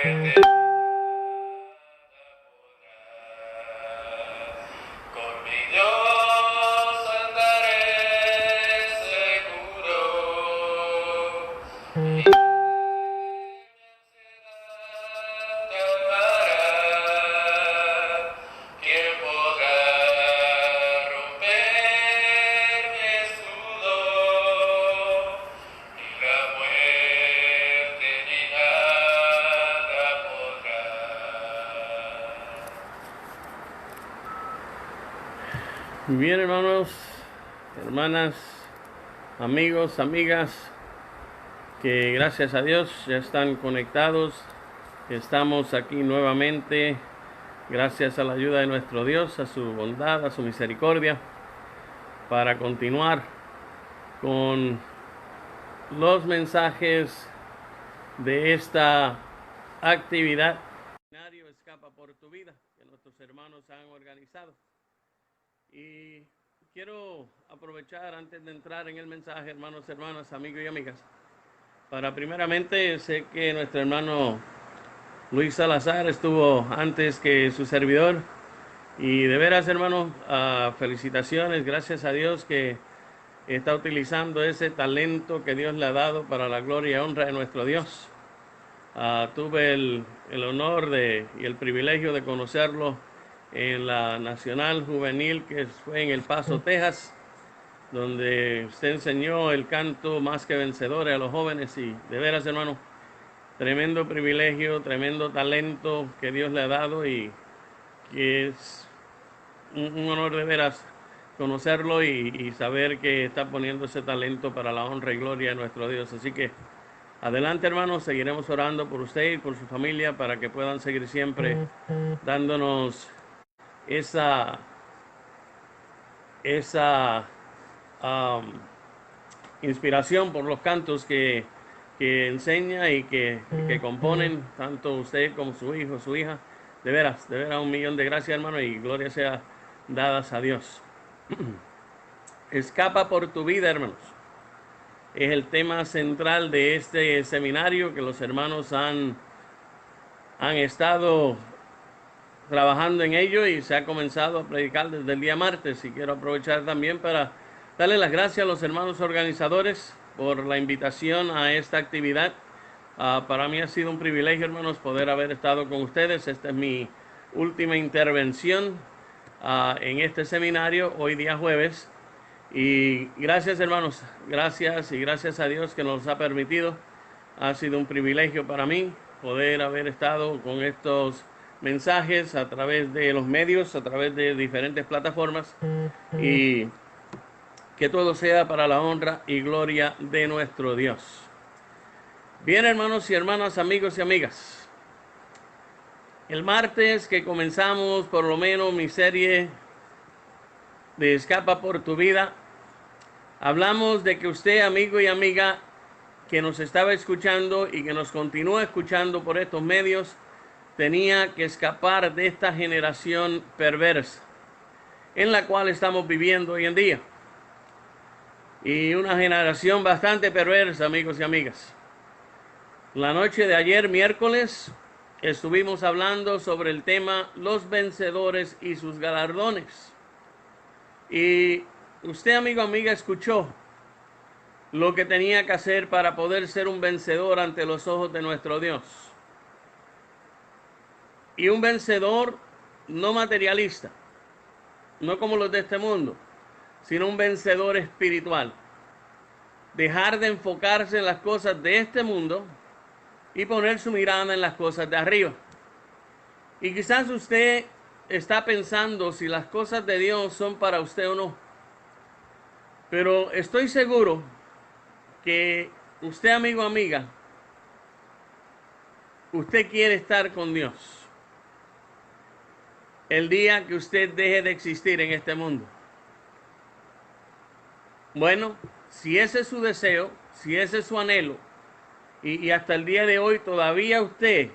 Con mi Dios andaré seguro. Mi ansiedad calmará. ¿Quién podrá romper mi escudo? Ni la muerte ni nada podrá. Bien, hermanos, hermanas, amigos, amigas, que gracias a Dios ya están conectados. Estamos aquí nuevamente, gracias a la ayuda de nuestro Dios, a su bondad, a su misericordia, para continuar con los mensajes de esta actividad. Escapa por tu vida, que nuestros hermanos han organizado. Y quiero aprovechar antes de entrar en el mensaje, hermanos, hermanas, amigos y amigas, para primeramente, sé que nuestro hermano Luis Salazar estuvo antes que su servidor, y de veras, hermano, felicitaciones, gracias a Dios que está utilizando ese talento que Dios le ha dado para la gloria y honra de nuestro Dios. Tuve el honor y el privilegio de conocerlo en la Nacional Juvenil, que fue en El Paso, Texas, donde usted enseñó el canto Más que Vencedores a los jóvenes. Y de veras, hermano, tremendo privilegio, tremendo talento que Dios le ha dado, y que es un honor de veras conocerlo y saber que está poniendo ese talento para la honra y gloria de nuestro Dios. Así que adelante, hermanos, seguiremos orando por usted y por su familia para que puedan seguir siempre dándonos esa inspiración por los cantos que enseña y que componen tanto usted como su hijo, su hija. De veras, un millón de gracias, hermano, y gloria sea dadas a Dios. Escapa por tu vida, hermanos. Es el tema central de este seminario que los hermanos han estado trabajando en ello, y se ha comenzado a predicar desde el día martes. Y quiero aprovechar también para darle las gracias a los hermanos organizadores por la invitación a esta actividad. Para mí ha sido un privilegio, hermanos, poder haber estado con ustedes. Esta es mi última intervención en este seminario, hoy día jueves. Y gracias, hermanos, gracias, y gracias a Dios que nos ha permitido. Ha sido un privilegio para mí poder haber estado con estos mensajes a través de los medios, a través de diferentes plataformas, y que todo sea para la honra y gloria de nuestro Dios. Bien, hermanos y hermanas, amigos y amigas, el martes que comenzamos por lo menos mi serie de Escapa por tu vida, hablamos de que usted, amigo y amiga, que nos estaba escuchando y que nos continúa escuchando por estos medios, tenía que escapar de esta generación perversa en la cual estamos viviendo hoy en día. Y una generación bastante perversa, amigos y amigas. La noche de ayer, miércoles, estuvimos hablando sobre el tema los vencedores y sus galardones. Y usted, amigo, amiga, escuchó lo que tenía que hacer para poder ser un vencedor ante los ojos de nuestro Dios. Y un vencedor no materialista, no como los de este mundo, sino un vencedor espiritual. Dejar de enfocarse en las cosas de este mundo y poner su mirada en las cosas de arriba. Y quizás usted está pensando si las cosas de Dios son para usted o no. Pero estoy seguro que usted, amigo, amiga, usted quiere estar con Dios el día que usted deje de existir en este mundo. Bueno, si ese es su deseo, si ese es su anhelo, y hasta el día de hoy todavía usted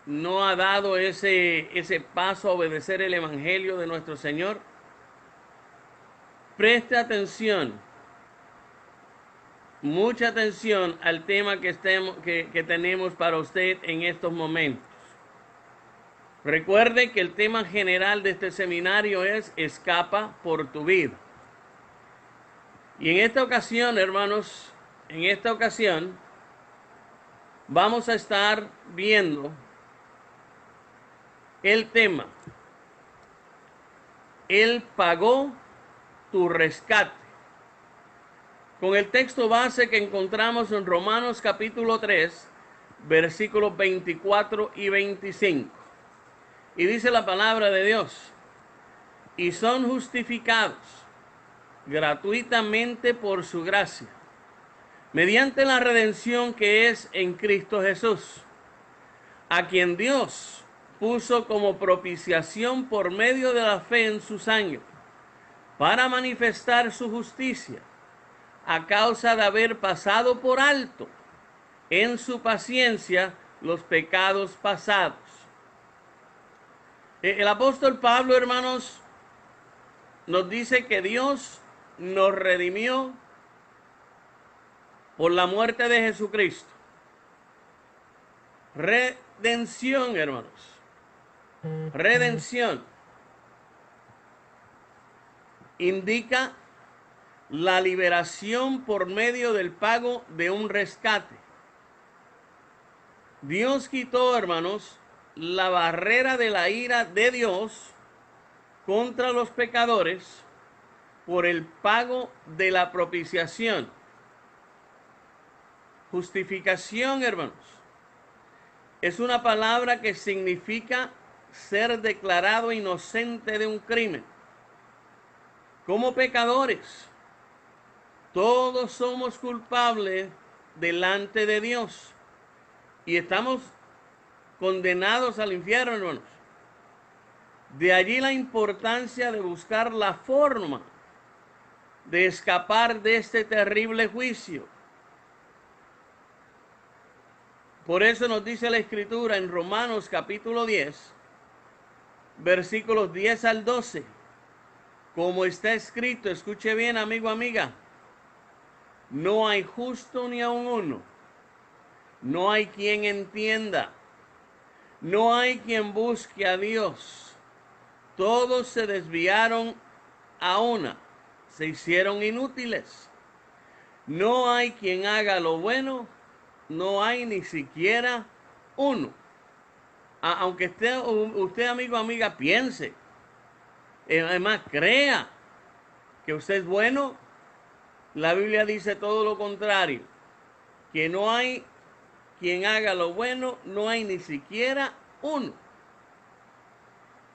no ha dado ese paso a obedecer el evangelio de nuestro Señor, preste atención, mucha atención al tema que tenemos para usted en estos momentos. Recuerde que el tema general de este seminario es escapa por tu vida. Y en esta ocasión, hermanos, en esta ocasión vamos a estar viendo el tema. Él pagó tu rescate. Con el texto base que encontramos en Romanos capítulo 3, versículos 24 y 25. Y dice la palabra de Dios: y son justificados gratuitamente por su gracia, mediante la redención que es en Cristo Jesús, a quien Dios puso como propiciación por medio de la fe en su sangre, para manifestar su justicia, a causa de haber pasado por alto en su paciencia los pecados pasados. El apóstol Pablo, hermanos, nos dice que Dios nos redimió por la muerte de Jesucristo. Redención, hermanos. Redención indica la liberación por medio del pago de un rescate. Dios quitó, hermanos, la barrera de la ira de Dios contra los pecadores por el pago de la propiciación. Justificación, hermanos, es una palabra que significa ser declarado inocente de un crimen. Como pecadores, todos somos culpables delante de Dios y estamos condenados al infierno, hermanos. De allí la importancia de buscar la forma de escapar de este terrible juicio. Por eso nos dice la Escritura en Romanos capítulo 10, versículos 10 al 12, como está escrito, escuche bien, amigo, amiga: no hay justo ni aun uno, no hay quien entienda, no hay quien busque a Dios. Todos se desviaron a una, se hicieron inútiles. No hay quien haga lo bueno, no hay ni siquiera uno. Aunque usted, amigo, amiga, piense, además crea que usted es bueno, la Biblia dice todo lo contrario, que no hay quien haga lo bueno, no hay ni siquiera uno.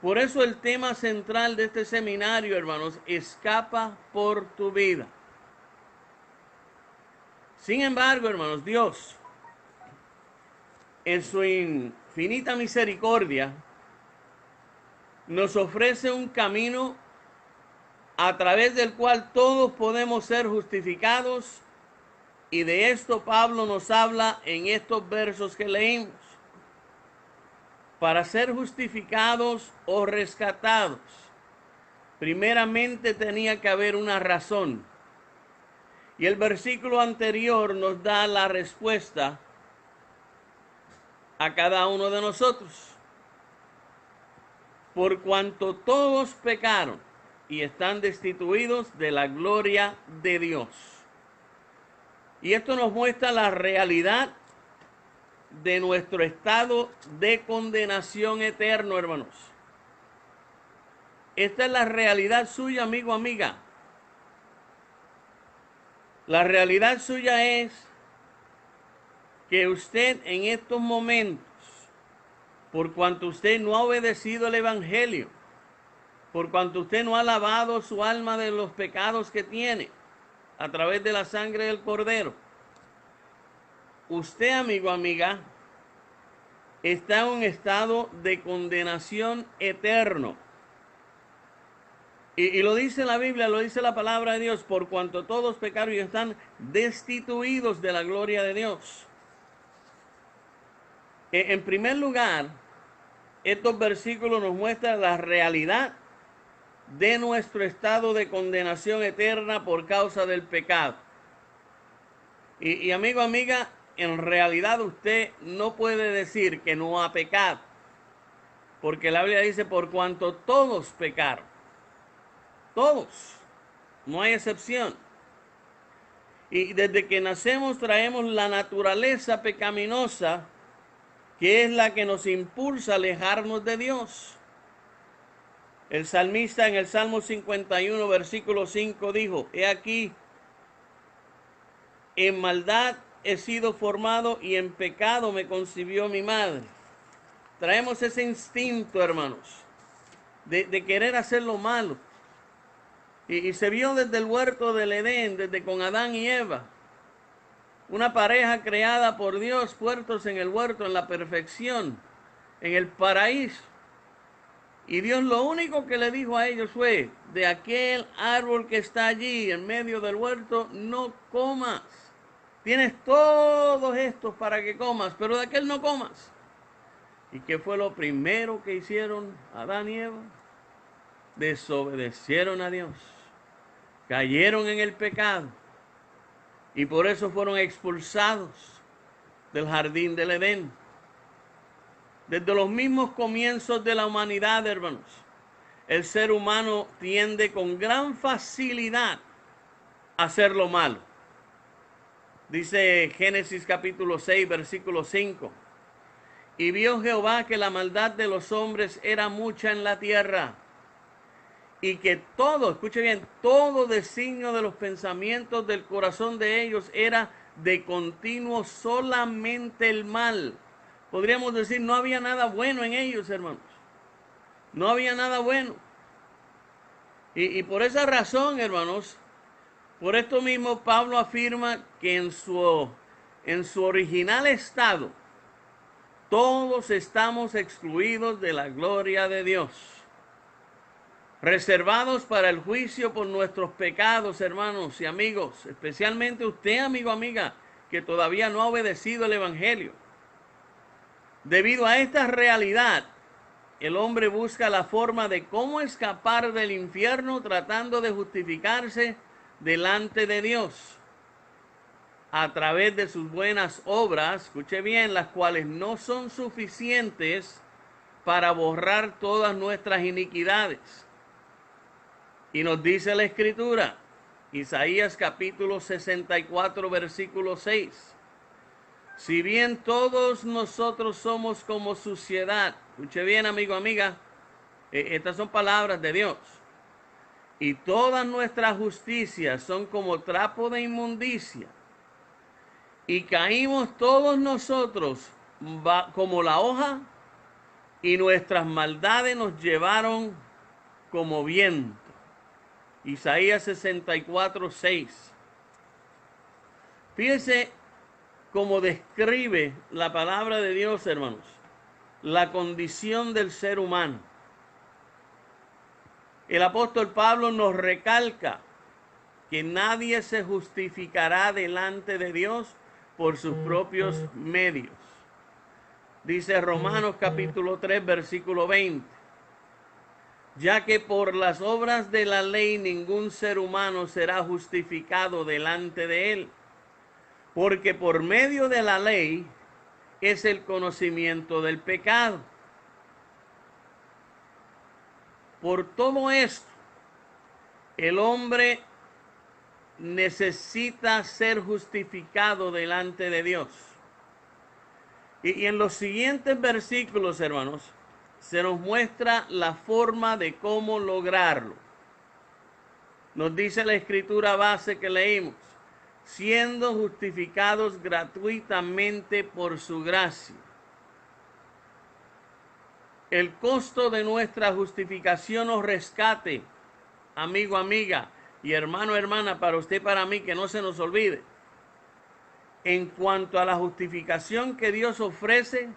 Por eso el tema central de este seminario, hermanos, escapa por tu vida. Sin embargo, hermanos, Dios, en su infinita misericordia, nos ofrece un camino a través del cual todos podemos ser justificados, y de esto Pablo nos habla en estos versos que leímos. Para ser justificados o rescatados, primeramente tenía que haber una razón. Y el versículo anterior nos da la respuesta a cada uno de nosotros. Por cuanto todos pecaron y están destituidos de la gloria de Dios. Y esto nos muestra la realidad de nuestro estado de condenación eterno, hermanos. Esta es la realidad suya, amigo, amiga. La realidad suya es que usted en estos momentos, por cuanto usted no ha obedecido el Evangelio, por cuanto usted no ha lavado su alma de los pecados que tiene a través de la sangre del Cordero, usted, amigo, amiga, está en un estado de condenación eterno. Y lo dice la Biblia, lo dice la palabra de Dios: por cuanto todos pecaron y están destituidos de la gloria de Dios. En primer lugar, estos versículos nos muestran la realidad de nuestro estado de condenación eterna por causa del pecado. Y amigo, amiga, en realidad usted no puede decir que no ha pecado, Porque la Biblia dice, por cuanto todos pecaron. Todos. No hay excepción. Y desde que nacemos traemos la naturaleza pecaminosa, que es la que nos impulsa a alejarnos de Dios. El salmista en el Salmo 51, versículo 5 dijo, he aquí, en maldad he sido formado y en pecado me concibió mi madre. Traemos ese instinto, hermanos, de querer hacer lo malo. Y se vio desde el huerto del Edén, desde con Adán y Eva. Una pareja creada por Dios, puestos en el huerto, en la perfección, en el paraíso. Y Dios lo único que le dijo a ellos fue, de aquel árbol que está allí en medio del huerto, no comas. Tienes todos estos para que comas, pero de aquel no comas. ¿Y qué fue lo primero que hicieron Adán y Eva? Desobedecieron a Dios. Cayeron en el pecado. Y por eso fueron expulsados del jardín del Edén. Desde los mismos comienzos de la humanidad, hermanos, el ser humano tiende con gran facilidad a hacer lo malo. Dice Génesis capítulo 6, versículo 5. Y vio Jehová que la maldad de los hombres era mucha en la tierra, y que todo, escuche bien, todo designio de los pensamientos del corazón de ellos era de continuo solamente el mal. Podríamos decir, no había nada bueno en ellos, hermanos. No había nada bueno. Y por esa razón, hermanos, por esto mismo Pablo afirma que en su original estado, todos estamos excluidos de la gloria de Dios, reservados para el juicio por nuestros pecados, hermanos y amigos, especialmente usted, amigo, amiga, que todavía no ha obedecido el Evangelio. Debido a esta realidad, el hombre busca la forma de cómo escapar del infierno tratando de justificarse delante de Dios a través de sus buenas obras, escuche bien, las cuales no son suficientes para borrar todas nuestras iniquidades. Y nos dice la Escritura, Isaías capítulo 64, versículo 6. Si bien todos nosotros somos como suciedad, escuche bien, amigo, amiga, estas son palabras de Dios, y todas nuestras justicias son como trapo de inmundicia, y caímos todos nosotros como la hoja, y nuestras maldades nos llevaron como viento. Isaías 64, 6. Fíjese cómo describe la palabra de Dios, hermanos, la condición del ser humano. El apóstol Pablo nos recalca que nadie se justificará delante de Dios por sus propios medios. Dice Romanos capítulo 3, versículo 20. Ya que por las obras de la ley ningún ser humano será justificado delante de él, porque por medio de la ley es el conocimiento del pecado. Por todo esto, el hombre necesita ser justificado delante de Dios. Y en los siguientes versículos, hermanos, se nos muestra la forma de cómo lograrlo. Nos dice la escritura base que leímos, siendo justificados gratuitamente por su gracia. El costo de nuestra justificación o rescate, amigo, amiga, y hermano, hermana, para usted y para mí, que no se nos olvide. En cuanto a la justificación que Dios ofrece,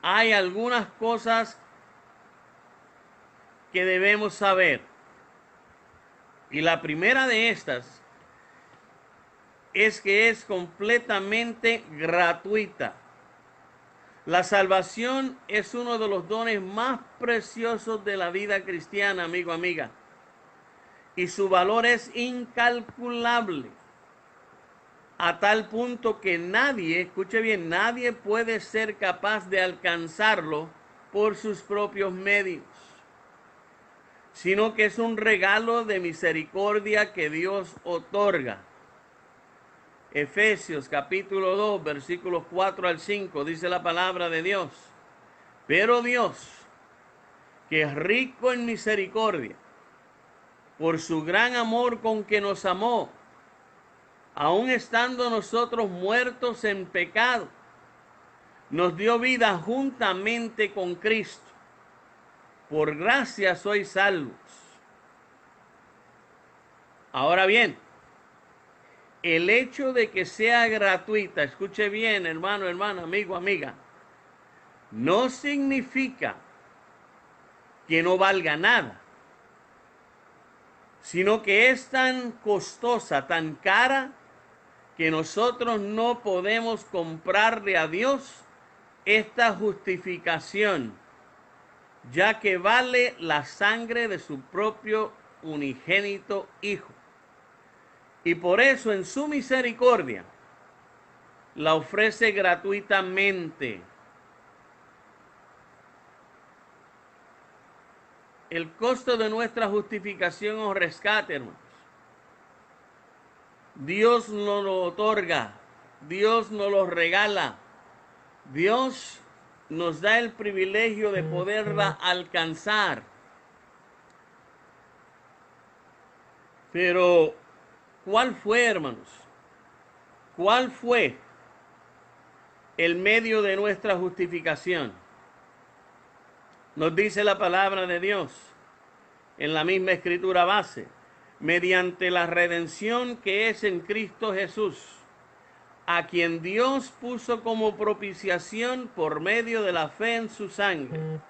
hay algunas cosas que debemos saber. Y la primera de estas es que es completamente gratuita. La salvación es uno de los dones más preciosos de la vida cristiana, amigo, amiga. Y su valor es incalculable. A tal punto que nadie, escuche bien, nadie puede ser capaz de alcanzarlo por sus propios medios, sino que es un regalo de misericordia que Dios otorga. Efesios capítulo 2, versículos 4 al 5, dice la palabra de Dios: pero Dios, que es rico en misericordia, por su gran amor con que nos amó, aun estando nosotros muertos en pecado, nos dio vida juntamente con Cristo. Por gracia sois salvos. Ahora bien, el hecho de que sea gratuita, escuche bien, hermano, hermana, amigo, amiga, no significa que no valga nada, sino que es tan costosa, tan cara, que nosotros no podemos comprarle a Dios esta justificación, ya que vale la sangre de su propio unigénito Hijo. Y por eso en su misericordia la ofrece gratuitamente. El costo de nuestra justificación o rescate, hermanos, Dios nos lo otorga, Dios nos lo regala, Dios nos da el privilegio de poderla alcanzar. Pero, ¿cuál fue, hermanos? ¿Cuál fue el medio de nuestra justificación? Nos dice la palabra de Dios en la misma escritura base: mediante la redención que es en Cristo Jesús, a quien Dios puso como propiciación por medio de la fe en su sangre.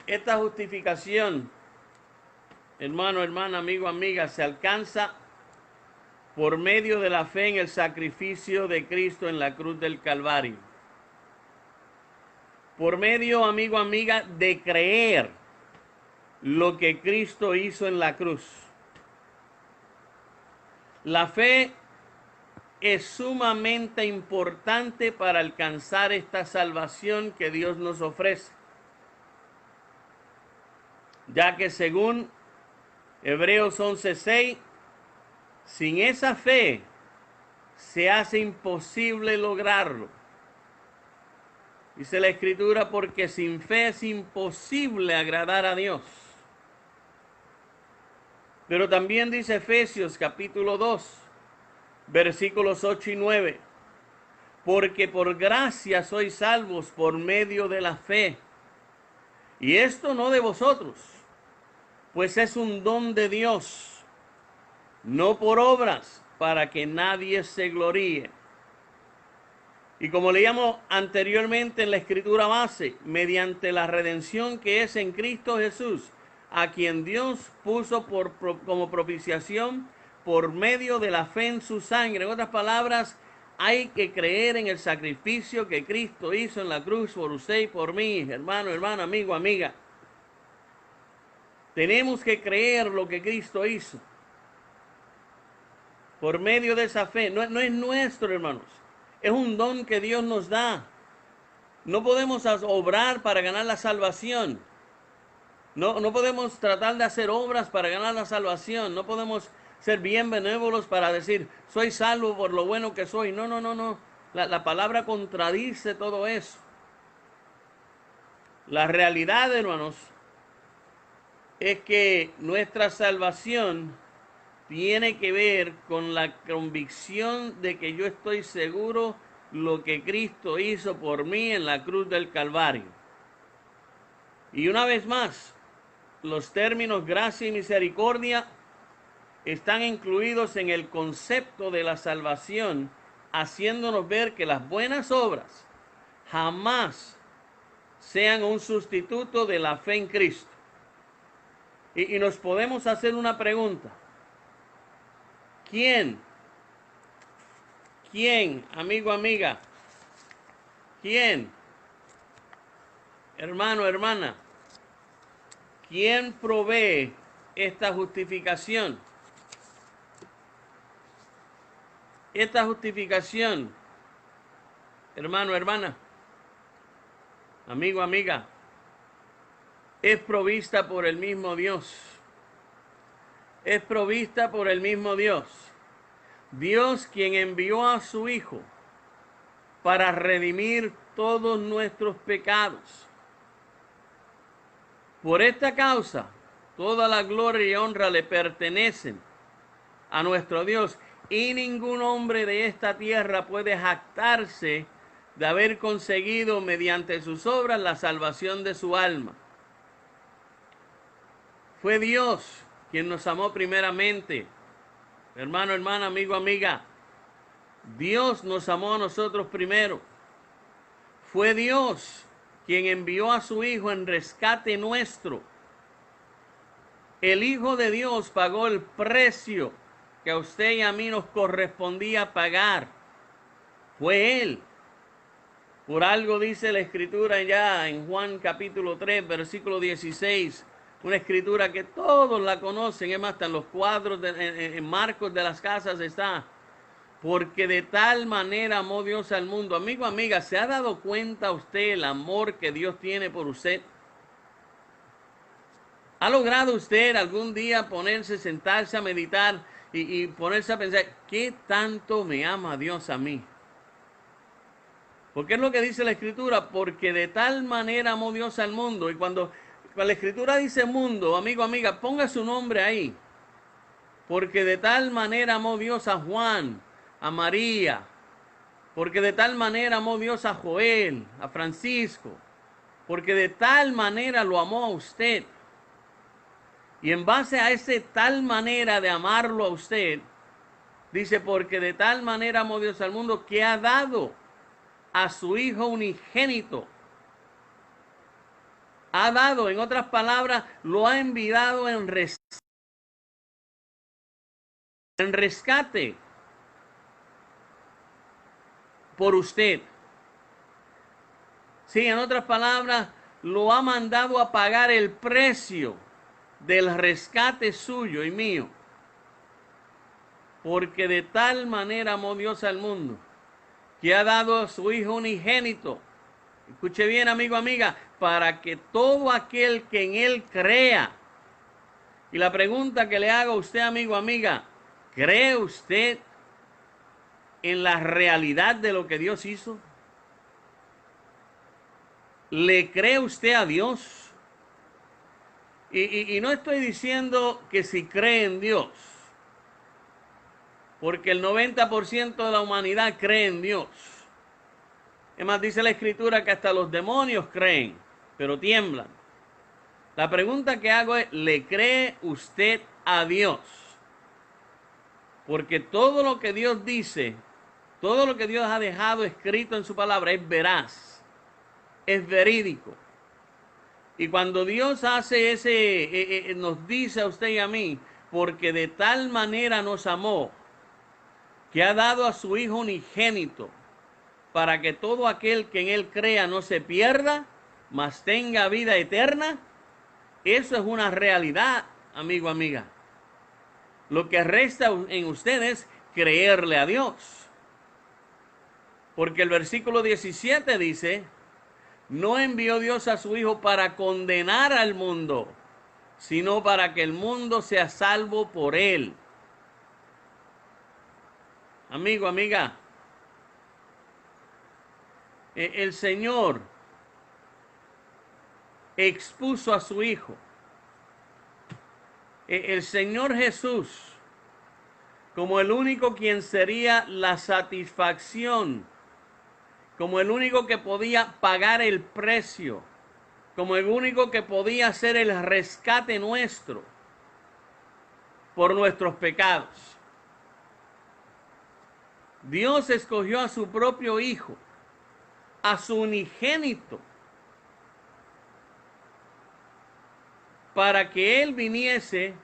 Esta justificación, hermano, hermana, amigo, amiga, se alcanza por medio de la fe en el sacrificio de Cristo en la cruz del Calvario. Por medio, amigo, amiga, de creer lo que Cristo hizo en la cruz. La fe es sumamente importante para alcanzar esta salvación que Dios nos ofrece, ya que según Hebreos 11:6, sin esa fe se hace imposible lograrlo. Dice la Escritura: porque sin fe es imposible agradar a Dios. Pero también dice Efesios capítulo 2, versículos 8 y 9: porque por gracia sois salvos por medio de la fe. Y esto no de vosotros, pues es un don de Dios, no por obras, para que nadie se gloríe. Y como leíamos anteriormente en la escritura base, mediante la redención que es en Cristo Jesús, a quien Dios puso como propiciación por medio de la fe en su sangre. En otras palabras, hay que creer en el sacrificio que Cristo hizo en la cruz por usted y por mí, hermano, hermana, amigo, amiga. Tenemos que creer lo que Cristo hizo. Por medio de esa fe, no es nuestro, hermanos. Es un don que Dios nos da. No podemos obrar para ganar la salvación. No podemos tratar de hacer obras para ganar la salvación. No podemos ser bien benévolos para decir, soy salvo por lo bueno que soy. No. La palabra contradice todo eso. La realidad, hermanos, es que nuestra salvación tiene que ver con la convicción de que yo estoy seguro lo que Cristo hizo por mí en la cruz del Calvario. Y una vez más, los términos gracia y misericordia están incluidos en el concepto de la salvación, haciéndonos ver que las buenas obras jamás sean un sustituto de la fe en Cristo. Y nos podemos hacer una pregunta: ¿Quién, amigo, amiga? ¿Quién, hermano, hermana? ¿Quién provee esta justificación? Esta justificación, hermano, hermana, amigo, amiga, es provista por el mismo Dios. Es provista por el mismo Dios. Dios quien envió a su Hijo para redimir todos nuestros pecados. Por esta causa, toda la gloria y honra le pertenecen a nuestro Dios, y ningún hombre de esta tierra puede jactarse de haber conseguido mediante sus obras la salvación de su alma. Fue Dios quien nos amó primeramente. Hermano, hermana, amigo, amiga, Dios nos amó a nosotros primero. Fue Dios quien envió a su Hijo en rescate nuestro. El Hijo de Dios pagó el precio que a usted y a mí nos correspondía pagar. Fue Él. Por algo dice la Escritura ya en Juan capítulo 3, versículo 16, una Escritura que todos la conocen, es más, hasta en los cuadros, en marcos de las casas está. Porque de tal manera amó Dios al mundo. Amigo, amiga, ¿se ha dado cuenta usted el amor que Dios tiene por usted? ¿Ha logrado usted algún día ponerse, sentarse a meditar y ponerse a pensar, ¿qué tanto me ama Dios a mí? Porque es lo que dice la Escritura, porque de tal manera amó Dios al mundo. Y cuando la Escritura dice mundo, amigo, amiga, ponga su nombre ahí. Porque de tal manera amó Dios a Juan, a María. Porque de tal manera amó Dios a Joel, a Francisco. Porque de tal manera lo amó a usted. Y en base a ese tal manera de amarlo a usted, dice, porque de tal manera amó Dios al mundo que ha dado a su Hijo unigénito. Ha dado, en otras palabras, lo ha enviado en rescate por usted. Sí, en otras palabras, lo ha mandado a pagar el precio del rescate suyo y mío. Porque de tal manera amó Dios al mundo, que ha dado a su Hijo unigénito. Escuche bien, amigo, amiga, para que todo aquel que en Él crea. Y la pregunta que le hago a usted, amigo, amiga, ¿cree usted en la realidad de lo que Dios hizo? ¿Le cree usted a Dios? Y no estoy diciendo que si cree en Dios, porque el 90% de la humanidad cree en Dios. Es más, dice la Escritura que hasta los demonios creen, pero tiemblan. La pregunta que hago es, ¿le cree usted a Dios? Porque todo lo que Dios dice, todo lo que Dios ha dejado escrito en su palabra es veraz, es verídico. Y cuando Dios hace nos dice a usted y a mí, porque de tal manera nos amó, que ha dado a su Hijo unigénito, para que todo aquel que en Él crea no se pierda, mas tenga vida eterna. Eso es una realidad, amigo, amiga. Lo que resta en usted es creerle a Dios. Porque el versículo 17 dice, no envió Dios a su Hijo para condenar al mundo, sino para que el mundo sea salvo por Él. Amigo, amiga, el Señor expuso a su Hijo. El Señor Jesús, como el único quien sería la satisfacción, como el único que podía pagar el precio, como el único que podía hacer el rescate nuestro por nuestros pecados. Dios escogió a su propio Hijo, a su unigénito, para que Él viniese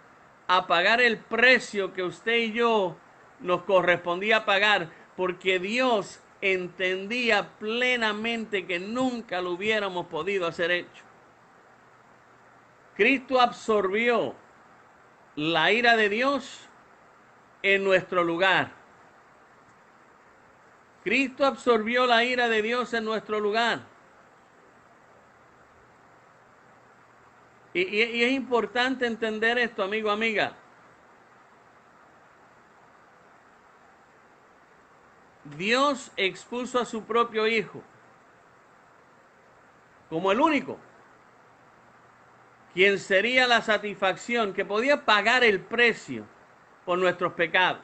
a pagar el precio que usted y yo nos correspondía pagar, porque Dios entendía plenamente que nunca lo hubiéramos podido hacer hecho. Cristo absorbió la ira de Dios en nuestro lugar. Cristo absorbió la ira de Dios en nuestro lugar. Y es importante entender esto, amigo, amiga. Dios expuso a su propio Hijo como el único, quien sería la satisfacción, que podía pagar el precio por nuestros pecados.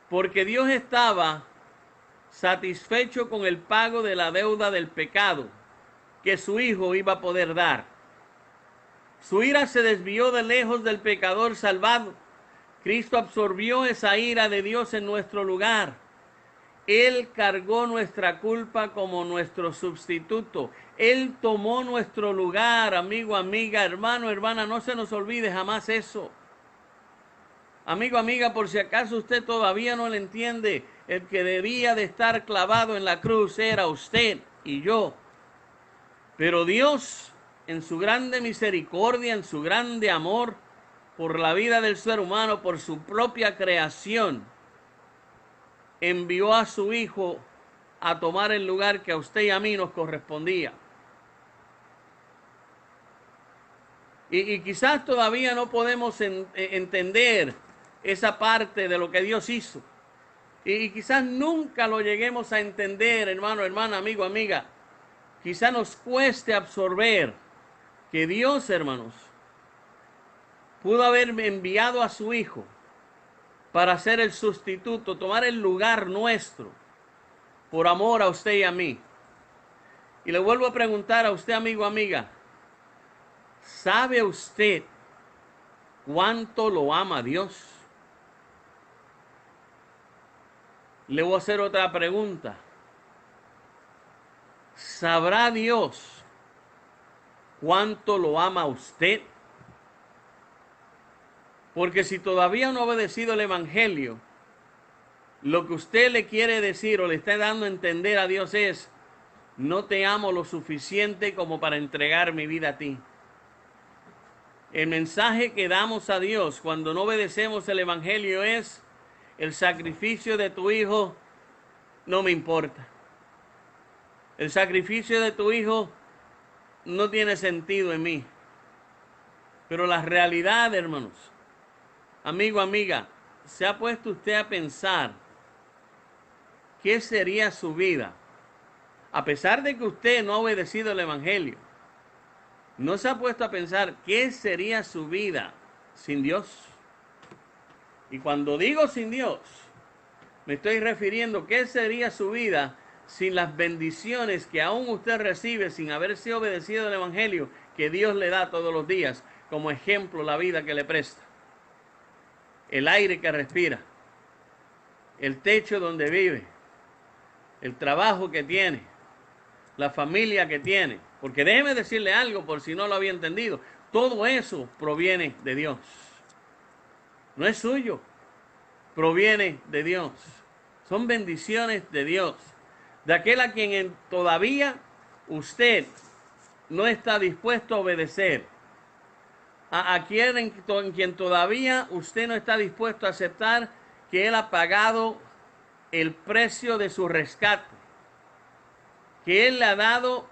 Porque Dios estaba satisfecho con el pago de la deuda del pecado que su Hijo iba a poder dar. Su ira se desvió de lejos del pecador salvado. Cristo absorbió esa ira de Dios en nuestro lugar. Él cargó nuestra culpa como nuestro sustituto. Él tomó nuestro lugar, amigo, amiga, hermano, hermana. No se nos olvide jamás eso. Amigo, amiga, por si acaso usted todavía no le entiende, el que debía de estar clavado en la cruz era usted y yo. Pero Dios, en su grande misericordia, en su grande amor por la vida del ser humano, por su propia creación, envió a su Hijo a tomar el lugar que a usted y a mí nos correspondía. Y quizás todavía no podemos entender esa parte de lo que Dios hizo. Y quizás nunca lo lleguemos a entender, hermano, hermana, amigo, amiga. Quizás nos cueste absorber que Dios, hermanos, pudo haber enviado a su Hijo para ser el sustituto, tomar el lugar nuestro, por amor a usted y a mí. Y le vuelvo a preguntar a usted, amigo, amiga, ¿sabe usted cuánto lo ama Dios? Le voy a hacer otra pregunta. ¿Sabrá Dios cuánto lo ama usted? Porque si todavía no ha obedecido el Evangelio, lo que usted le quiere decir o le está dando a entender a Dios es: no te amo lo suficiente como para entregar mi vida a ti. El mensaje que damos a Dios cuando no obedecemos el Evangelio es: el sacrificio de tu Hijo no me importa. El sacrificio de tu Hijo no tiene sentido en mí. Pero la realidad, hermanos, amigo, amiga, ¿se ha puesto usted a pensar qué sería su vida? A pesar de que usted no ha obedecido el Evangelio, ¿no se ha puesto a pensar qué sería su vida sin Dios? Y cuando digo sin Dios, me estoy refiriendo qué sería su vida sin las bendiciones que aún usted recibe sin haberse obedecido el Evangelio, que Dios le da todos los días, como ejemplo la vida que le presta, el aire que respira, el techo donde vive, el trabajo que tiene, la familia que tiene. Porque déjeme decirle algo por si no lo había entendido, todo eso proviene de Dios, no es suyo, proviene de Dios, son bendiciones de Dios, de aquel a quien todavía usted no está dispuesto a obedecer, a quien en quien todavía usted no está dispuesto a aceptar que Él ha pagado el precio de su rescate, que Él le ha dado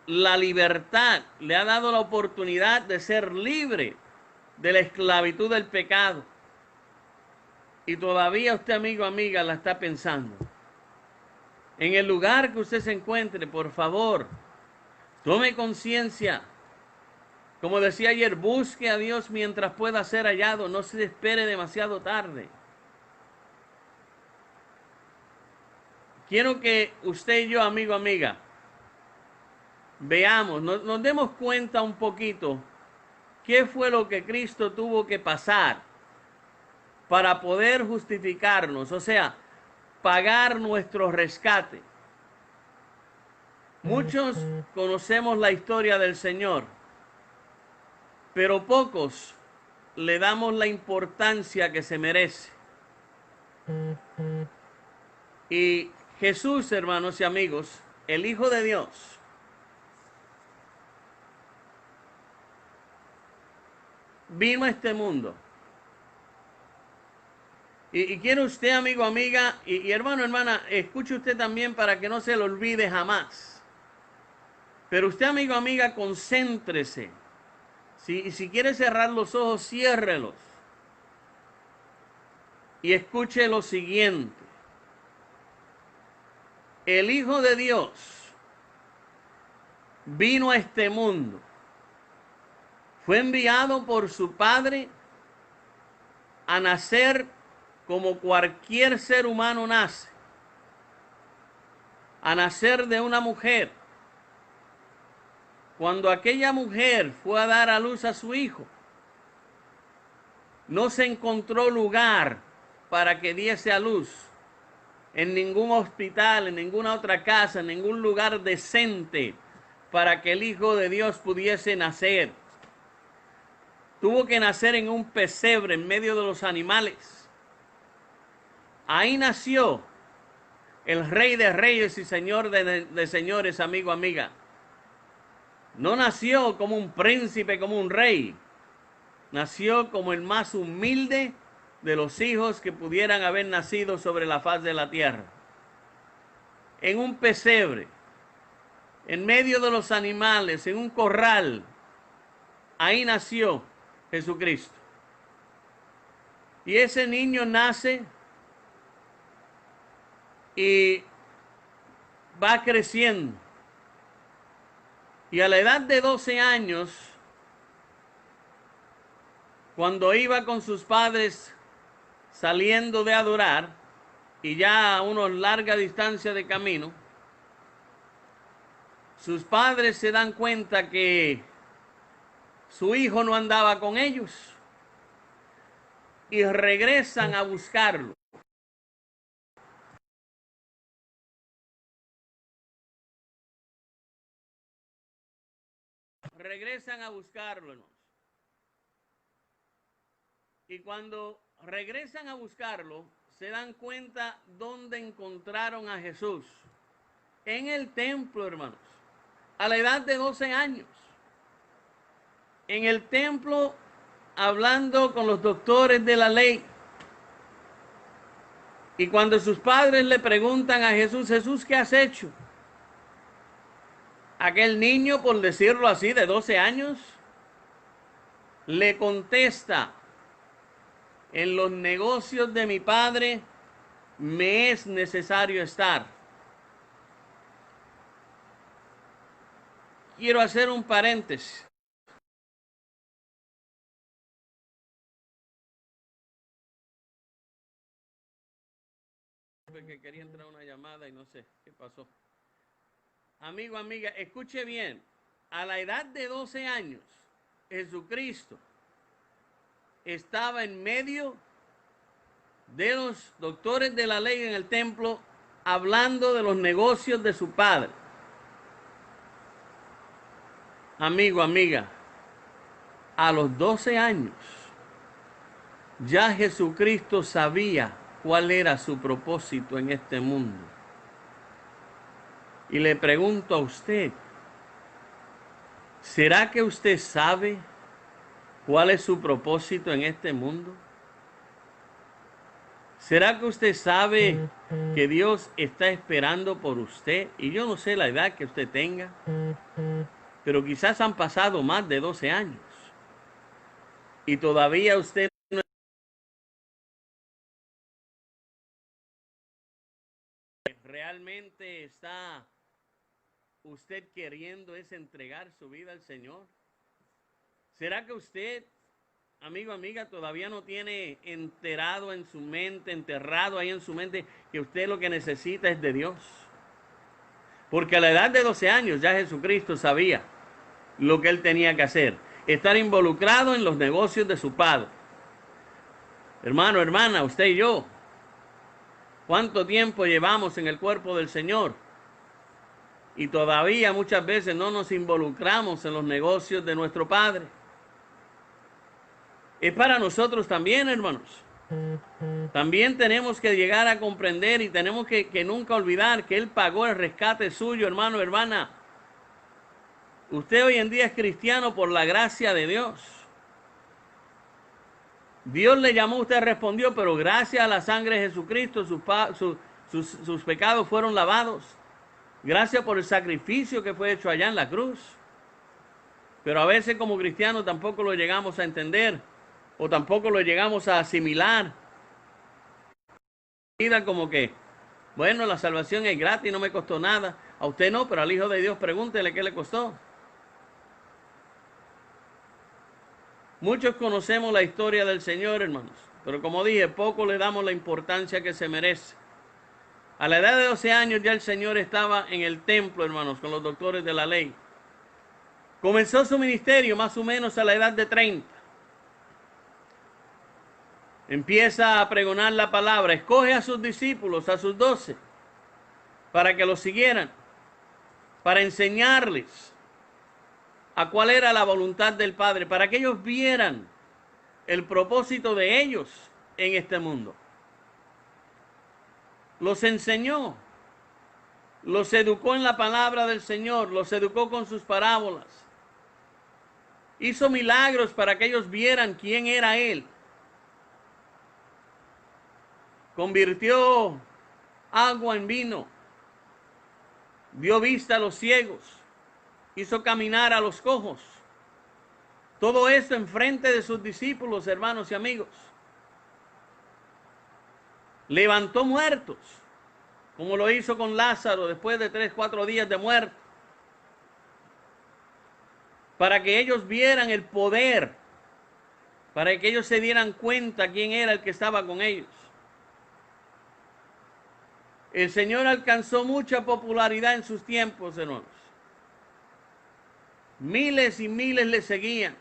la libertad, le ha dado la oportunidad de ser libre de la esclavitud del pecado. Y todavía usted, amigo, amiga, la está pensando. En el lugar que usted se encuentre, por favor, tome conciencia. Como decía ayer, busque a Dios mientras pueda ser hallado, no se espere demasiado tarde. Quiero que usted y yo, amigo, amiga, veamos, nos demos cuenta un poquito qué fue lo que Cristo tuvo que pasar para poder justificarnos, o sea, pagar nuestro rescate. Muchos conocemos la historia del Señor, pero pocos le damos la importancia que se merece. Y Jesús, hermanos y amigos, el Hijo de Dios, vino a este mundo. Y quiere usted, amigo, amiga, y hermano, hermana, escuche usted también para que no se lo olvide jamás. Pero usted, amigo, amiga, concéntrese. Si quiere cerrar los ojos, ciérrelos. Y escuche lo siguiente. El Hijo de Dios vino a este mundo. Fue enviado por su Padre a nacer como cualquier ser humano nace. A nacer de una mujer. Cuando aquella mujer fue a dar a luz a su hijo, no se encontró lugar para que diese a luz en ningún hospital, en ninguna otra casa, en ningún lugar decente para que el Hijo de Dios pudiese nacer. Tuvo que nacer en un pesebre en medio de los animales. Ahí nació el Rey de Reyes y Señor de señores, amigo, amiga. No nació como un príncipe, como un rey. Nació como el más humilde de los hijos que pudieran haber nacido sobre la faz de la tierra. En un pesebre, en medio de los animales, en un corral. Ahí nació Jesucristo. Y ese niño nace y va creciendo. Y a la edad de 12 años, cuando iba con sus padres saliendo de adorar, y ya a una larga distancia de camino, sus padres se dan cuenta que su hijo no andaba con ellos y regresan a buscarlo. Regresan a buscarlo, hermanos. Y cuando regresan a buscarlo, se dan cuenta dónde encontraron a Jesús. En el templo, hermanos. A la edad de 12 años. En el templo, hablando con los doctores de la ley. Y cuando sus padres le preguntan a Jesús, Jesús, ¿qué has hecho? Aquel niño, por decirlo así, de 12 años, le contesta, en los negocios de mi padre me es necesario estar. Quiero hacer un paréntesis. Porque quería entrar una llamada y no sé qué pasó. Amigo, amiga, escuche bien. A la edad de 12 años, Jesucristo estaba en medio de los doctores de la ley en el templo, hablando de los negocios de su padre. Amigo, amiga, a los 12 años, ya Jesucristo sabía cuál era su propósito en este mundo. Y le pregunto a usted, ¿será que usted sabe cuál es su propósito en este mundo? ¿Será que usted sabe que Dios está esperando por usted? Y yo no sé la edad que usted tenga, pero quizás han pasado más de 12 años. Y todavía usted no realmente está usted queriendo es entregar su vida al Señor. ¿Será que usted, amigo, amiga, todavía no tiene enterrado en su mente, enterrado ahí en su mente, que usted lo que necesita es de Dios? Porque a la edad de 12 años ya Jesucristo sabía lo que él tenía que hacer, estar involucrado en los negocios de su padre. Hermano, hermana, usted y yo, ¿cuánto tiempo llevamos en el cuerpo del Señor? Y todavía muchas veces no nos involucramos en los negocios de nuestro Padre. Es para nosotros también, hermanos. También tenemos que llegar a comprender y tenemos que nunca olvidar que Él pagó el rescate suyo, hermano, hermana. Usted hoy en día es cristiano por la gracia de Dios. Dios le llamó, usted respondió, pero gracias a la sangre de Jesucristo sus pecados fueron lavados. Gracias por el sacrificio que fue hecho allá en la cruz. Pero a veces como cristianos tampoco lo llegamos a entender o tampoco lo llegamos a asimilar. Como que, bueno, la salvación es gratis, no me costó nada. A usted no, pero al Hijo de Dios pregúntele qué le costó. Muchos conocemos la historia del Señor, hermanos, pero como dije, poco le damos la importancia que se merece. A la edad de 12 años ya el Señor estaba en el templo, hermanos, con los doctores de la ley. Comenzó su ministerio más o menos a la edad de 30. Empieza a pregonar la palabra, escoge a sus discípulos, a sus 12, para que los siguieran, para enseñarles a cuál era la voluntad del Padre, para que ellos vieran el propósito de ellos en este mundo. Los enseñó, los educó en la palabra del Señor, los educó con sus parábolas. Hizo milagros para que ellos vieran quién era Él. Convirtió agua en vino, dio vista a los ciegos, hizo caminar a los cojos. Todo esto en frente de sus discípulos, hermanos y amigos. Levantó muertos, como lo hizo con Lázaro después de 3, 4 días de muerte, para que ellos vieran el poder, para que ellos se dieran cuenta quién era el que estaba con ellos. El Señor alcanzó mucha popularidad en sus tiempos, hermanos. Miles y miles le seguían.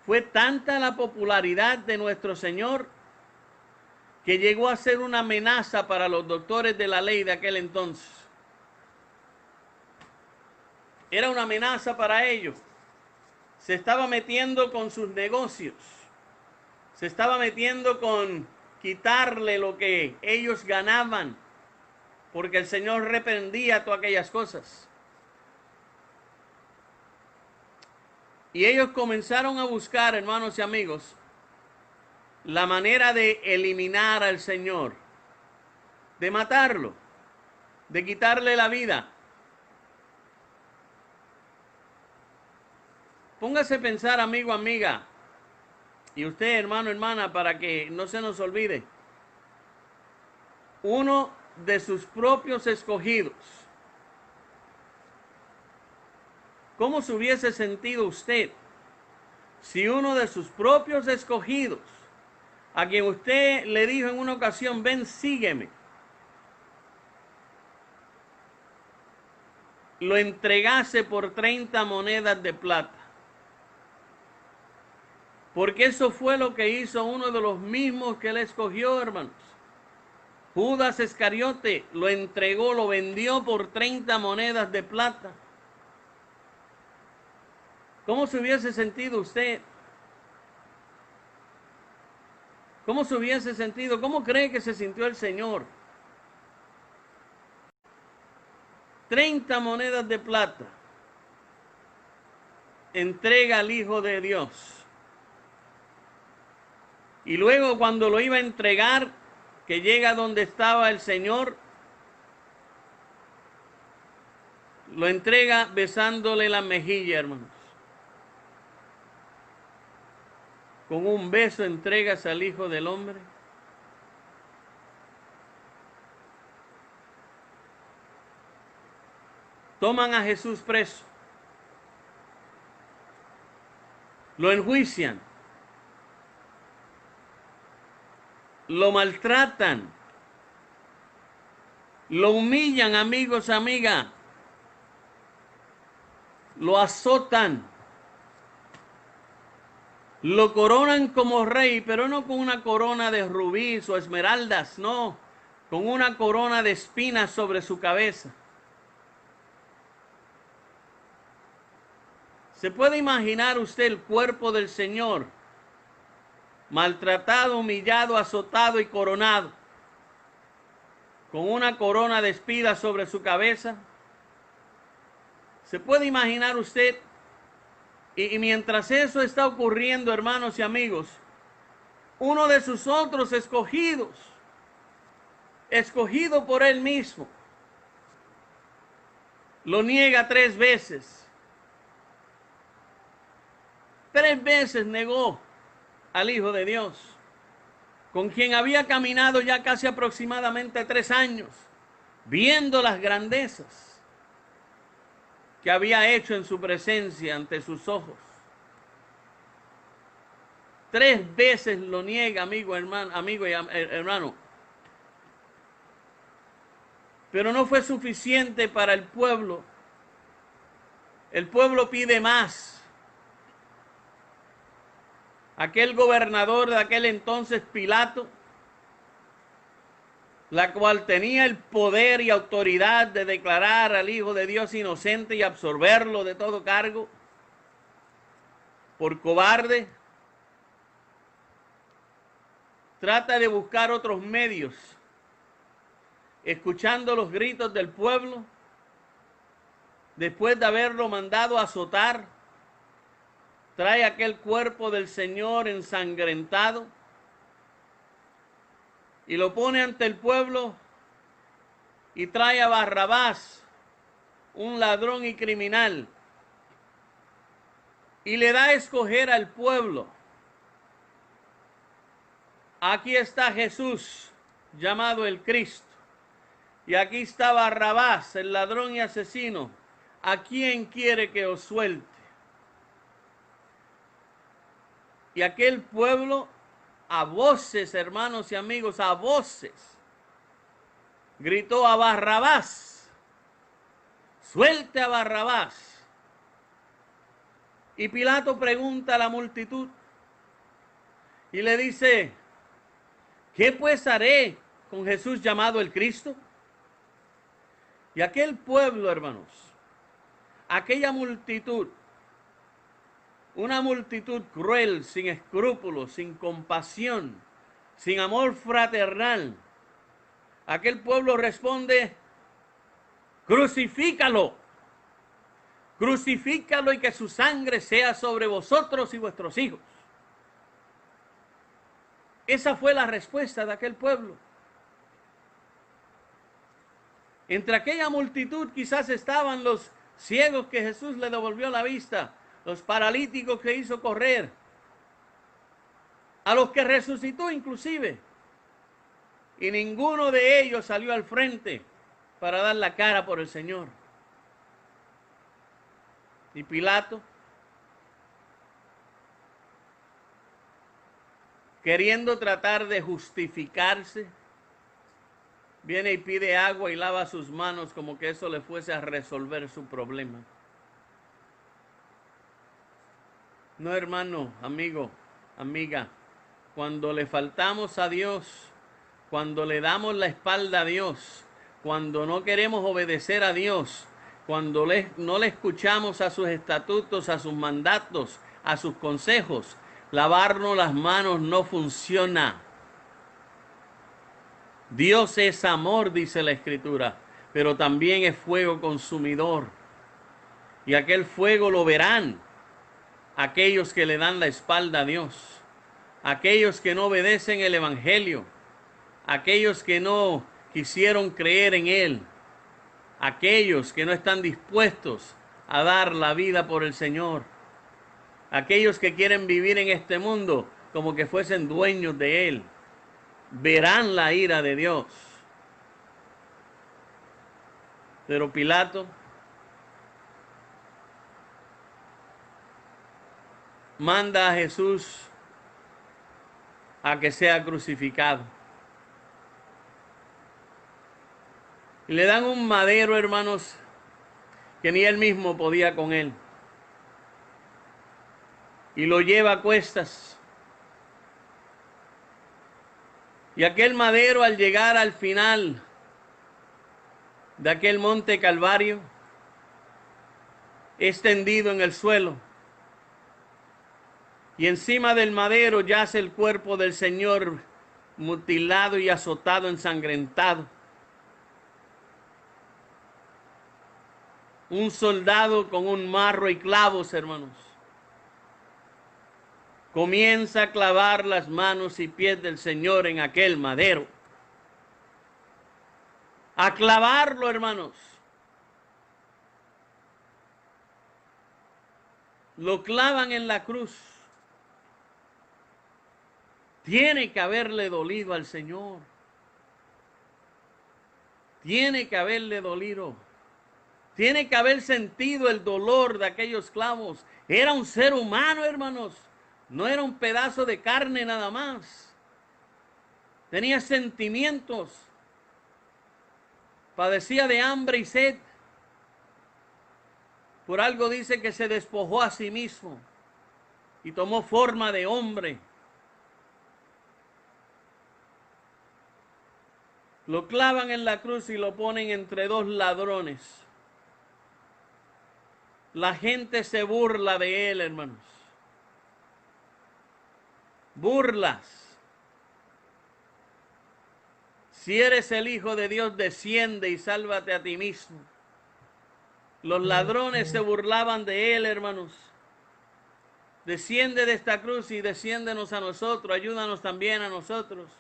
Fue tanta la popularidad de nuestro Señor que llegó a ser una amenaza para los doctores de la ley de aquel entonces. Era una amenaza para ellos. Se estaba metiendo con sus negocios. Se estaba metiendo con quitarle lo que ellos ganaban, porque el Señor reprendía todas aquellas cosas. Y ellos comenzaron a buscar, hermanos y amigos, la manera de eliminar al Señor, de matarlo, de quitarle la vida. Póngase a pensar, amigo, amiga, y usted, hermano, hermana, para que no se nos olvide. Uno de sus propios escogidos. ¿Cómo se hubiese sentido usted si uno de sus propios escogidos, a quien usted le dijo en una ocasión, ven, sígueme, lo entregase por 30 monedas de plata? Porque eso fue lo que hizo uno de los mismos que él escogió, hermanos. Judas Iscariote lo entregó, lo vendió por 30 monedas de plata. ¿Cómo se hubiese sentido usted? ¿Cómo se hubiese sentido? ¿Cómo cree que se sintió el Señor? 30 monedas de plata entrega al Hijo de Dios. Y luego cuando lo iba a entregar, que llega donde estaba el Señor, lo entrega besándole la mejilla, hermanos. Con un beso entregas al Hijo del Hombre. Toman a Jesús preso. Lo enjuician. Lo maltratan. Lo humillan, amigos, amigas. Lo azotan. Lo coronan como rey, pero no con una corona de rubíes o esmeraldas, no, con una corona de espinas sobre su cabeza. ¿Se puede imaginar usted el cuerpo del Señor maltratado, humillado, azotado y coronado, con una corona de espinas sobre su cabeza? ¿Se puede imaginar usted? Y mientras eso está ocurriendo, hermanos y amigos, uno de sus otros escogidos, escogido por él mismo, Lo niega 3 veces. 3 veces negó al Hijo de Dios, con quien había caminado ya casi aproximadamente 3 años, viendo las grandezas que había hecho en su presencia ante sus ojos. 3 veces lo niega, amigo y hermano. Pero no fue suficiente para el pueblo. El pueblo pide más. Aquel gobernador de aquel entonces, Pilato, la cual tenía el poder y autoridad de declarar al Hijo de Dios inocente y absolverlo de todo cargo, por cobarde, trata de buscar otros medios, escuchando los gritos del pueblo, después de haberlo mandado a azotar, trae aquel cuerpo del Señor ensangrentado y lo pone ante el pueblo y trae a Barrabás, un ladrón y criminal, y le da a escoger al pueblo. Aquí está Jesús, llamado el Cristo, y aquí está Barrabás, el ladrón y asesino. ¿A quién quiere que os suelte? Y aquel pueblo, a voces, hermanos y amigos, a voces, gritó a Barrabás, suelte a Barrabás. Y Pilato pregunta a la multitud y le dice, ¿qué pues haré con Jesús llamado el Cristo? Y aquel pueblo, hermanos, aquella multitud, una multitud cruel, sin escrúpulos, sin compasión, sin amor fraternal, aquel pueblo responde, crucifícalo, crucifícalo y que su sangre sea sobre vosotros y vuestros hijos. Esa fue la respuesta de aquel pueblo. Entre aquella multitud quizás estaban los ciegos que Jesús le devolvió la vista, los paralíticos que hizo correr, a los que resucitó inclusive. Y ninguno de ellos salió al frente para dar la cara por el Señor. Y Pilato, queriendo tratar de justificarse, viene y pide agua y lava sus manos como que eso le fuese a resolver su problema. No, hermano, amigo, amiga, cuando le faltamos a Dios, cuando le damos la espalda a Dios, cuando no queremos obedecer a Dios, cuando no le escuchamos a sus estatutos, a sus mandatos, a sus consejos, lavarnos las manos no funciona. Dios es amor, dice la Escritura, pero también es fuego consumidor. Y aquel fuego lo verán aquellos que le dan la espalda a Dios, aquellos que no obedecen el Evangelio, aquellos que no quisieron creer en Él, aquellos que no están dispuestos a dar la vida por el Señor, aquellos que quieren vivir en este mundo como que fuesen dueños de Él, verán la ira de Dios. Pero Pilato manda a Jesús a que sea crucificado. Y le dan un madero, hermanos, que ni él mismo podía con él. Y lo lleva a cuestas. Y aquel madero, al llegar al final de aquel monte Calvario, es tendido en el suelo. Y encima del madero yace el cuerpo del Señor, mutilado y azotado, ensangrentado. Un soldado con un marro y clavos, hermanos, comienza a clavar las manos y pies del Señor en aquel madero. A clavarlo, hermanos. lo clavan en la cruz. Tiene que haberle dolido al Señor. Tiene que haberle dolido. Tiene que haber sentido el dolor de aquellos clavos. Era un ser humano, hermanos. No era un pedazo de carne nada más. Tenía sentimientos. Padecía de hambre y sed. Por algo dice que se despojó a sí mismo y tomó forma de hombre. Lo clavan en la cruz y lo ponen entre dos ladrones. La gente se burla de él, hermanos. Burlas. Si eres el Hijo de Dios, desciende y sálvate a ti mismo. Los ladrones se burlaban de él, hermanos. Desciende de esta cruz y desciéndenos a nosotros, ayúdanos también a nosotros.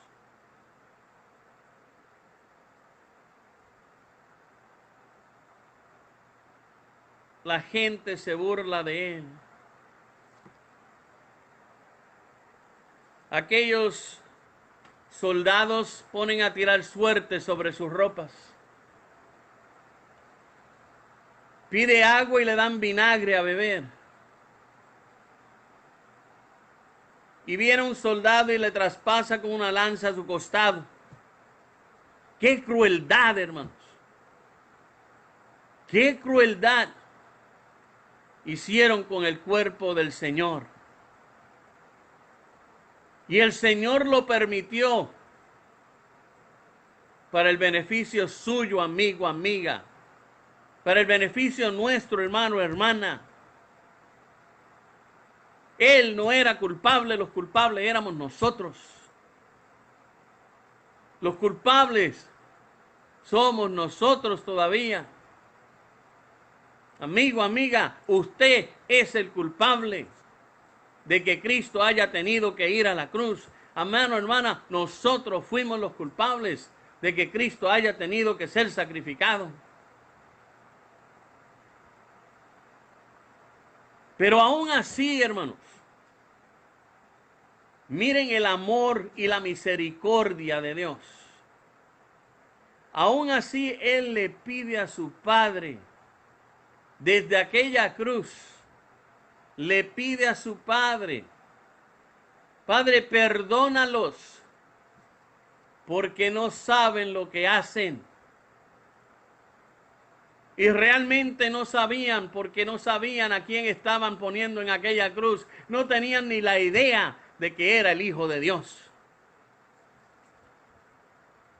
La gente se burla de él. Aquellos soldados ponen a tirar suerte sobre sus ropas. Pide agua y le dan vinagre a beber. Y viene un soldado y le traspasa con una lanza a su costado. ¡Qué crueldad, hermanos! ¡Qué crueldad hicieron con el cuerpo del Señor! Y el Señor lo permitió para el beneficio suyo, amigo, amiga. Para el beneficio nuestro, hermano, hermana. Él no era culpable, los culpables éramos nosotros. Los culpables somos nosotros todavía. Amigo, amiga, usted es el culpable de que Cristo haya tenido que ir a la cruz. Hermano, hermana, nosotros fuimos los culpables de que Cristo haya tenido que ser sacrificado. Pero aún así, hermanos, miren el amor y la misericordia de Dios. Aún así, Él le pide a su Padre, desde aquella cruz, le pide a su Padre, Padre, perdónalos, porque no saben lo que hacen. Y realmente no sabían, porque no sabían a quién estaban poniendo en aquella cruz. No tenían ni la idea de que era el Hijo de Dios.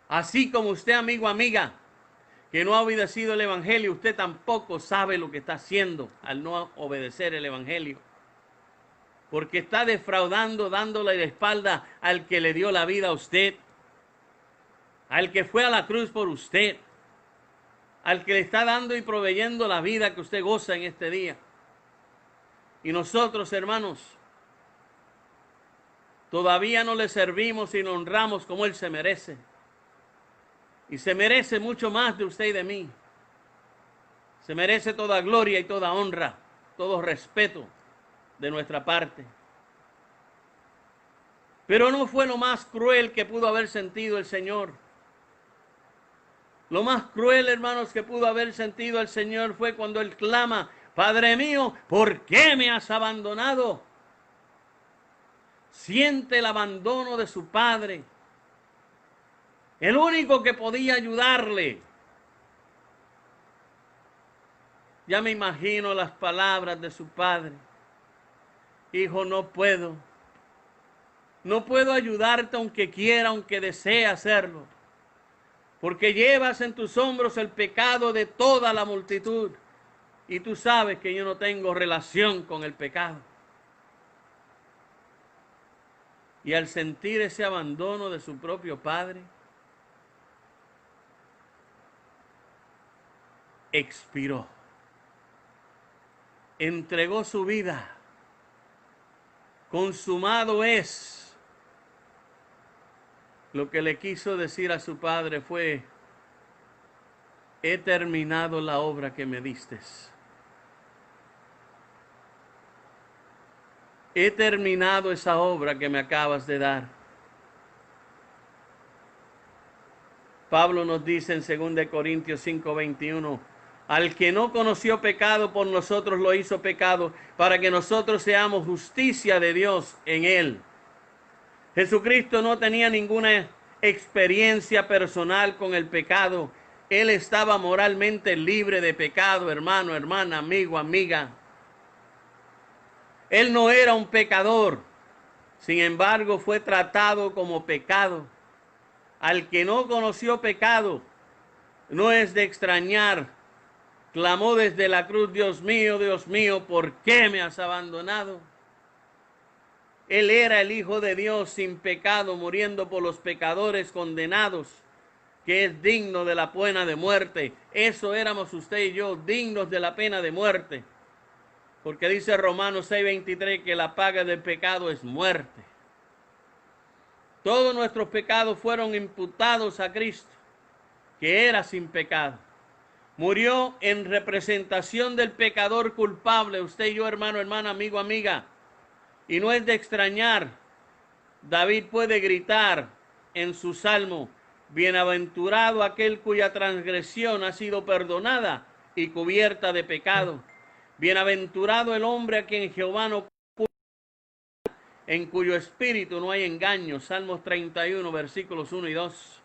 Así como usted, amigo, amiga, que no ha obedecido el Evangelio, usted tampoco sabe lo que está haciendo al no obedecer el Evangelio. Porque está defraudando, dándole la espalda al que le dio la vida a usted, al que fue a la cruz por usted, al que le está dando y proveyendo la vida que usted goza en este día. Y nosotros, hermanos, todavía no le servimos y no honramos como Él se merece. Y se merece mucho más de usted y de mí. Se merece toda gloria y toda honra, todo respeto de nuestra parte. Pero no fue lo más cruel que pudo haber sentido el Señor. Lo más cruel, hermanos, que pudo haber sentido el Señor fue cuando Él clama, Padre mío, ¿por qué me has abandonado? Siente el abandono de su Padre. El único que podía ayudarle. Ya me imagino las palabras de su Padre. Hijo, no puedo. No puedo ayudarte aunque quiera, aunque desee hacerlo. Porque llevas en tus hombros el pecado de toda la multitud. Y tú sabes que yo no tengo relación con el pecado. Y al sentir ese abandono de su propio Padre, expiró. Entregó su vida. Consumado es. Lo que le quiso decir a su Padre fue, he terminado la obra que me diste. he terminado esa obra que me acabas de dar. Pablo nos dice en 2 Corintios 5:21, al que no conoció pecado, por nosotros lo hizo pecado, para que nosotros seamos justicia de Dios en él. Jesucristo no tenía ninguna experiencia personal con el pecado. Él estaba moralmente libre de pecado, hermano, hermana, amigo, amiga. Él no era un pecador, sin embargo fue tratado como pecado. Al que no conoció pecado, no es de extrañar, clamó desde la cruz, Dios mío, ¿por qué me has abandonado? Él era el Hijo de Dios sin pecado, muriendo por los pecadores condenados, que es digno de la pena de muerte. Eso éramos usted y yo, dignos de la pena de muerte. Porque dice Romanos 6:23 que la paga del pecado es muerte. Todos nuestros pecados fueron imputados a Cristo, que era sin pecado. Murió en representación del pecador culpable, usted y yo, hermano, hermana, amigo, amiga. Y no es de extrañar, David puede gritar en su salmo, bienaventurado aquel cuya transgresión ha sido perdonada y cubierta de pecado. Bienaventurado el hombre a quien Jehová no culpa, en cuyo espíritu no hay engaño. Salmos 31, versículos 1 y 2.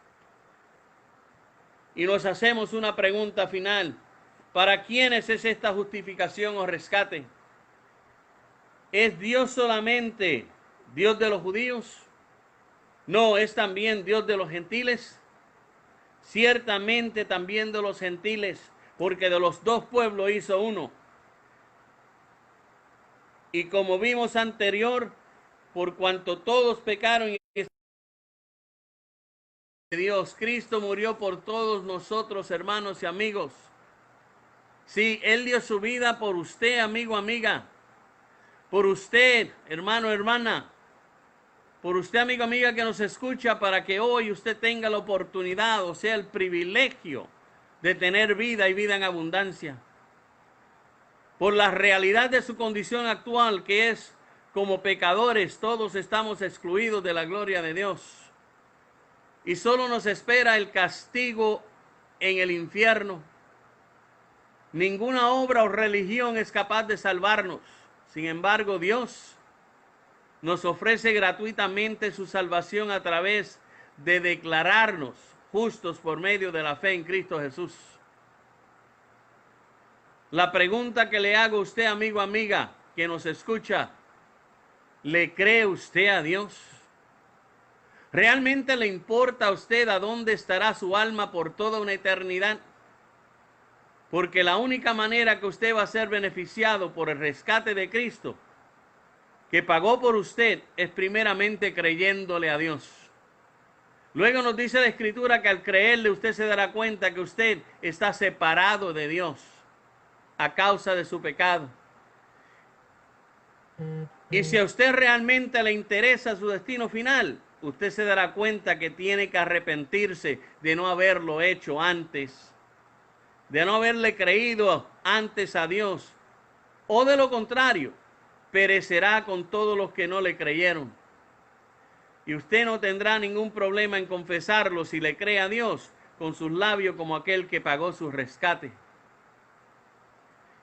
Y nos hacemos una pregunta final. ¿Para quiénes es esta justificación o rescate? ¿Es Dios solamente Dios de los judíos? No, es también Dios de los gentiles. Ciertamente también de los gentiles, porque de los dos pueblos hizo uno. Y como vimos anterior, por cuanto todos pecaron y Dios, Cristo murió por todos nosotros, hermanos y amigos. Sí, Él dio su vida por usted, amigo, amiga. Por usted, hermano, hermana. Por usted, amigo, amiga, que nos escucha, para que hoy usted tenga la oportunidad, o sea, el privilegio de tener vida y vida en abundancia. Por la realidad de su condición actual, que es como pecadores, todos estamos excluidos de la gloria de Dios. Y solo nos espera el castigo en el infierno. Ninguna obra o religión es capaz de salvarnos. Sin embargo, Dios nos ofrece gratuitamente su salvación a través de declararnos justos por medio de la fe en Cristo Jesús. La pregunta que le hago a usted, amigo, amiga, que nos escucha, ¿le cree usted a Dios? ¿Realmente le importa a usted a dónde estará su alma por toda una eternidad? Porque la única manera que usted va a ser beneficiado por el rescate de Cristo, que pagó por usted, es primeramente creyéndole a Dios. Luego nos dice la Escritura que al creerle usted se dará cuenta que usted está separado de Dios a causa de su pecado. Y si a usted realmente le interesa su destino final, usted se dará cuenta que tiene que arrepentirse de no haberlo hecho antes, de no haberle creído antes a Dios, o de lo contrario, perecerá con todos los que no le creyeron. Y usted no tendrá ningún problema en confesarlo si le cree a Dios con sus labios como aquel que pagó su rescate.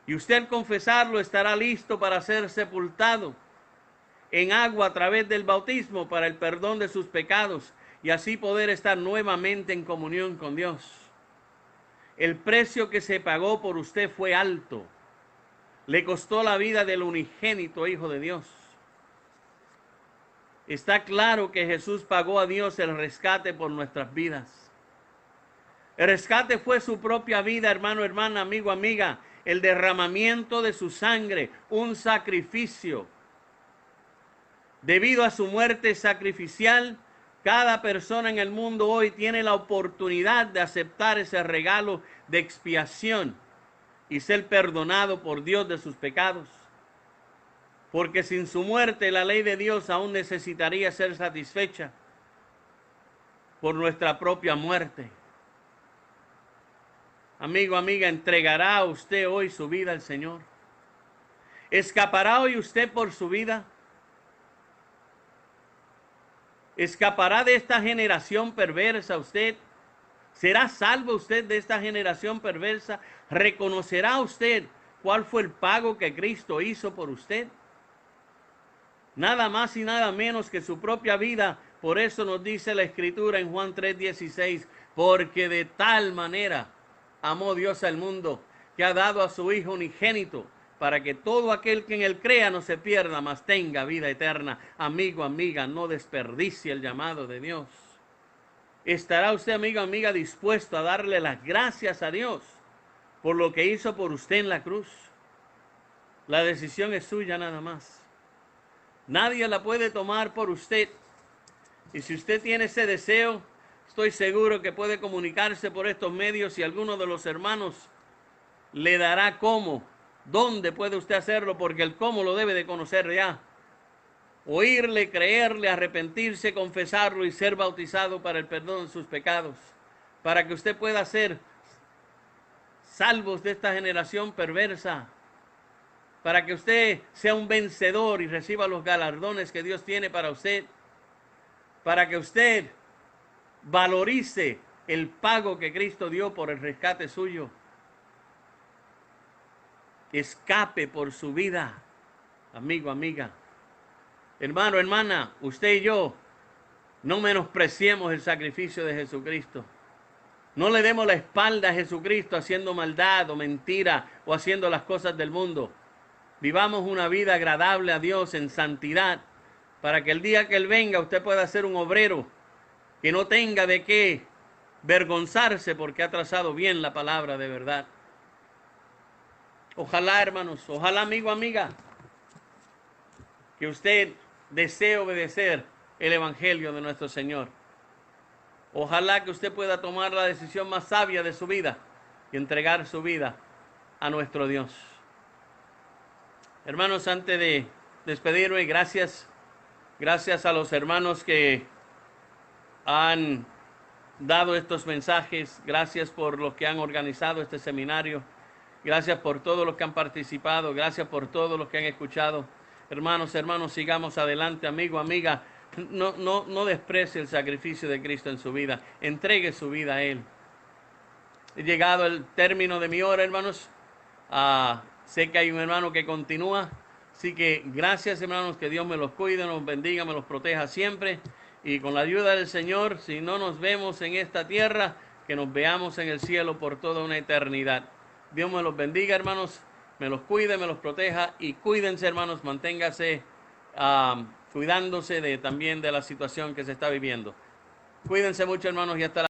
Y usted al confesarlo estará listo para ser sepultado en agua a través del bautismo para el perdón de sus pecados y así poder estar nuevamente en comunión con Dios. El precio que se pagó por usted fue alto. Le costó la vida del unigénito Hijo de Dios. Está claro que Jesús pagó a Dios el rescate por nuestras vidas. El rescate fue su propia vida, hermano, hermana, amigo, amiga. El derramamiento de su sangre, un sacrificio. Debido a su muerte sacrificial, cada persona en el mundo hoy tiene la oportunidad de aceptar ese regalo de expiación y ser perdonado por Dios de sus pecados. Porque sin su muerte la ley de Dios aún necesitaría ser satisfecha por nuestra propia muerte. Amigo, amiga, ¿entregará usted hoy su vida al Señor? ¿Escapará hoy usted por su vida? ¿Escapará de esta generación perversa usted? ¿Será salvo usted de esta generación perversa? ¿Reconocerá usted cuál fue el pago que Cristo hizo por usted? Nada más y nada menos que su propia vida. Por eso nos dice la Escritura en Juan 3:16, porque de tal manera amó Dios al mundo, que ha dado a su Hijo unigénito, para que todo aquel que en él crea no se pierda, mas tenga vida eterna. Amigo, amiga, no desperdicie el llamado de Dios. ¿Estará usted, amigo, amiga, dispuesto a darle las gracias a Dios por lo que hizo por usted en la cruz? La decisión es suya nada más. Nadie la puede tomar por usted. Y si usted tiene ese deseo, estoy seguro que puede comunicarse por estos medios y alguno de los hermanos le dará cómo, dónde puede usted hacerlo, porque el cómo lo debe de conocer ya. Oírle, creerle, arrepentirse, confesarlo y ser bautizado para el perdón de sus pecados, para que usted pueda ser salvos de esta generación perversa, para que usted sea un vencedor y reciba los galardones que Dios tiene para usted, para que usted valorice el pago que Cristo dio por el rescate suyo. Escape por su vida, amigo, amiga. Hermano, hermana, usted y yo, no menospreciemos el sacrificio de Jesucristo. No le demos la espalda a Jesucristo haciendo maldad o mentira o haciendo las cosas del mundo. Vivamos una vida agradable a Dios en santidad, para que el día que Él venga usted pueda ser un obrero que no tenga de qué vergonzarse porque ha trazado bien la palabra de verdad. Ojalá, hermanos, ojalá, amigo, amiga, que usted desee obedecer el Evangelio de nuestro Señor. Ojalá que usted pueda tomar la decisión más sabia de su vida y entregar su vida a nuestro Dios. Hermanos, antes de despedirme, gracias a los hermanos que han dado estos mensajes. Gracias por los que han organizado este seminario. Gracias por todos los que han participado. Gracias por todos los que han escuchado. Hermanos, sigamos adelante, amigo, amiga. No desprecie el sacrificio de Cristo en su vida. Entregue su vida a Él. He llegado al término de mi hora, hermanos. Sé que hay un hermano que continúa. Así que gracias, hermanos. Que Dios me los cuide, nos bendiga, me los proteja siempre. Y con la ayuda del Señor, si no nos vemos en esta tierra, que nos veamos en el cielo por toda una eternidad. Dios me los bendiga, hermanos. Me los cuide, me los proteja. Y cuídense, hermanos. Manténgase cuidándose también de la situación que se está viviendo. Cuídense mucho, hermanos, y hasta la